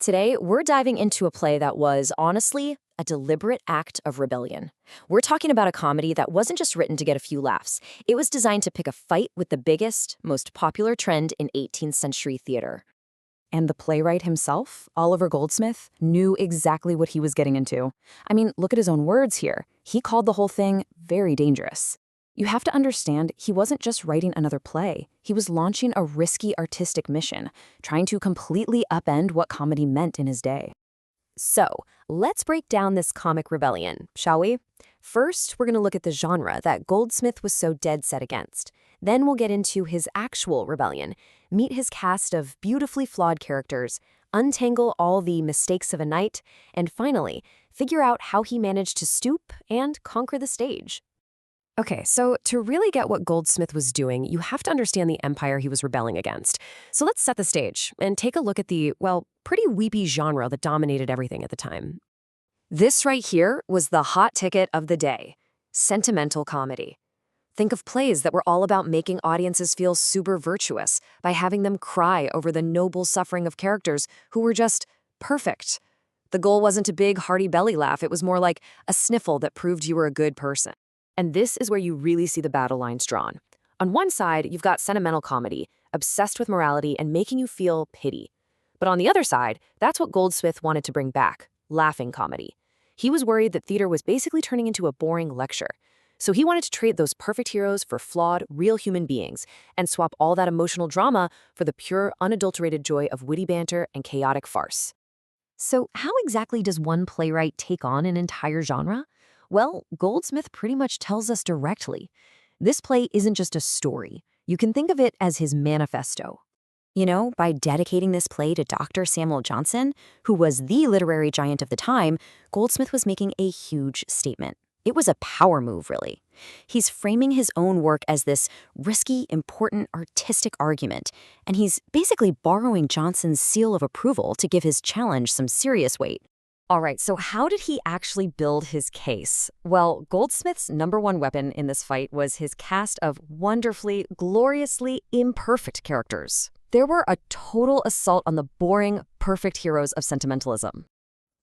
Today, we're diving into a play that was, honestly, a deliberate act of rebellion. We're talking about a comedy that wasn't just written to get a few laughs. It was designed to pick a fight with the biggest, most popular trend in 18th-century theater. And the playwright himself, Oliver Goldsmith, knew exactly what he was getting into. I mean, look at his own words here. He called the whole thing very dangerous. You have to understand, he wasn't just writing another play. He was launching a risky artistic mission, trying to completely upend what comedy meant in his day. So, let's break down this comic rebellion, shall we? First, we're going to look at the genre that Goldsmith was so dead set against. Then we'll get into his actual rebellion, meet his cast of beautifully flawed characters, untangle all the mistakes of a night, and finally, figure out how he managed to stoop and conquer the stage. Okay, so to really get what Goldsmith was doing, you have to understand the empire he was rebelling against. So let's set the stage and take a look at the, well, pretty weepy genre that dominated everything at the time. This right here was the hot ticket of the day, sentimental comedy. Think of plays that were all about making audiences feel super virtuous by having them cry over the noble suffering of characters who were just perfect. The goal wasn't a big, hearty belly laugh. It was more like a sniffle that proved you were a good person. And this is where you really see the battle lines drawn. On one side, you've got sentimental comedy, obsessed with morality and making you feel pity. But on the other side, that's what Goldsmith wanted to bring back, laughing comedy. He was worried that theater was basically turning into a boring lecture. So he wanted to trade those perfect heroes for flawed, real human beings and swap all that emotional drama for the pure, unadulterated joy of witty banter and chaotic farce. So how exactly does one playwright take on an entire genre? Well, Goldsmith pretty much tells us directly. This play isn't just a story. You can think of it as his manifesto. You know, by dedicating this play to Dr. Samuel Johnson, who was the literary giant of the time, Goldsmith was making a huge statement. It was a power move, really. He's framing his own work as this risky, important, artistic argument, and he's basically borrowing Johnson's seal of approval to give his challenge some serious weight. All right, so how did he actually build his case? Well, Goldsmith's #1 weapon in this fight was his cast of wonderfully, gloriously imperfect characters. There were a total assault on the boring, perfect heroes of sentimentalism.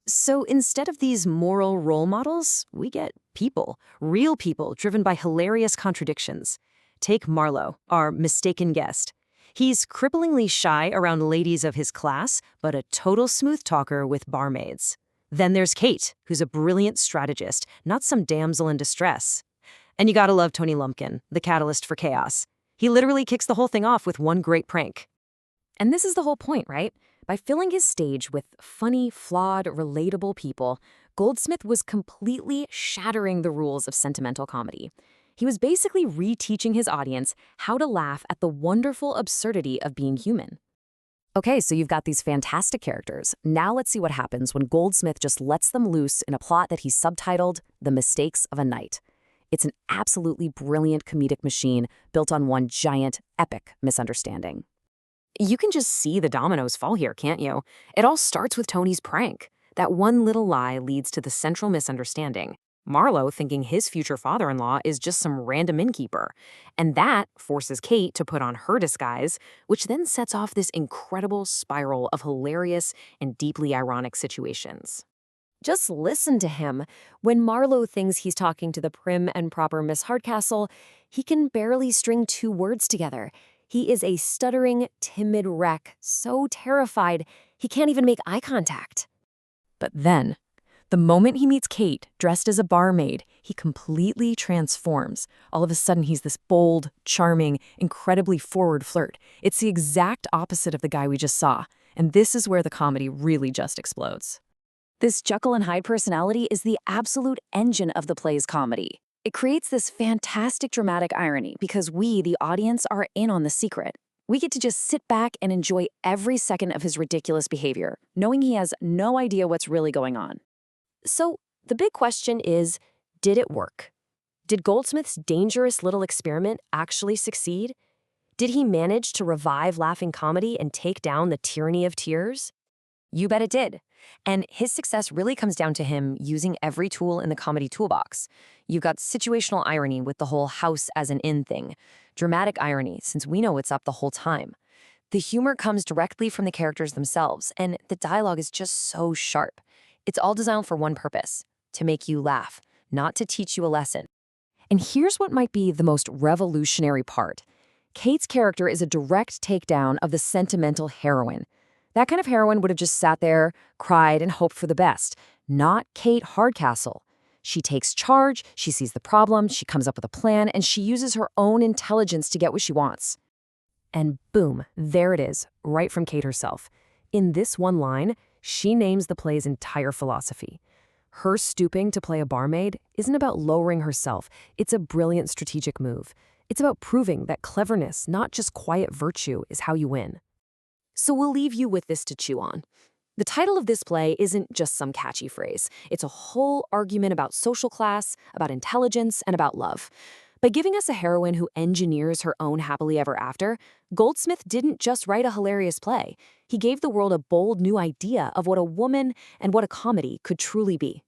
So instead of these moral role models, we get people, real people driven by hilarious contradictions. Take Marlow, our mistaken guest. He's cripplingly shy around ladies of his class, but a total smooth talker with barmaids. Then there's Kate, who's a brilliant strategist, not some damsel in distress. And you gotta love Tony Lumpkin, the catalyst for chaos. He literally kicks the whole thing off with one great prank. And this is the whole point, right? By filling his stage with funny, flawed, relatable people, Goldsmith was completely shattering the rules of sentimental comedy. He was basically reteaching his audience how to laugh at the wonderful absurdity of being human. Okay, so you've got these fantastic characters. Now let's see what happens when Goldsmith just lets them loose in a plot that he's subtitled The Mistakes of a Night. It's an absolutely brilliant comedic machine built on one giant, epic misunderstanding. You can just see the dominoes fall here, can't you? It all starts with Tony's prank. That one little lie leads to the central misunderstanding. Marlow thinking his future father-in-law is just some random innkeeper. And that forces Kate to put on her disguise, which then sets off this incredible spiral of hilarious and deeply ironic situations. Just listen to him. When Marlow thinks he's talking to the prim and proper Miss Hardcastle, he can barely string 2 words together. He is a stuttering, timid wreck, so terrified he can't even make eye contact. But then, the moment he meets Kate, dressed as a barmaid, he completely transforms. All of a sudden, he's this bold, charming, incredibly forward flirt. It's the exact opposite of the guy we just saw, and this is where the comedy really just explodes. This Jekyll and Hyde personality is the absolute engine of the play's comedy. It creates this fantastic dramatic irony because we, the audience, are in on the secret. We get to just sit back and enjoy every second of his ridiculous behavior, knowing he has no idea what's really going on. So, the big question is, did it work? Did Goldsmith's dangerous little experiment actually succeed? Did he manage to revive laughing comedy and take down the tyranny of tears? You bet it did. And his success really comes down to him using every tool in the comedy toolbox. You've got situational irony with the whole house as an inn thing, dramatic irony, since we know it's up the whole time. The humor comes directly from the characters themselves, and the dialogue is just so sharp. It's all designed for one purpose: to make you laugh, not to teach you a lesson. And here's what might be the most revolutionary part. Kate's character is a direct takedown of the sentimental heroine. That kind of heroine would have just sat there, cried, and hoped for the best. Not Kate Hardcastle. She takes charge, she sees the problem, she comes up with a plan, and she uses her own intelligence to get what she wants. And boom, there it is, right from Kate herself. In this one line, she names the play's entire philosophy. Her stooping to play a barmaid isn't about lowering herself. It's a brilliant strategic move. It's about proving that cleverness, not just quiet virtue, is how you win. So we'll leave you with this to chew on. The title of this play isn't just some catchy phrase. It's a whole argument about social class, about intelligence, and about love. By giving us a heroine who engineers her own happily ever after, Goldsmith didn't just write a hilarious play. He gave the world a bold new idea of what a woman and what a comedy could truly be.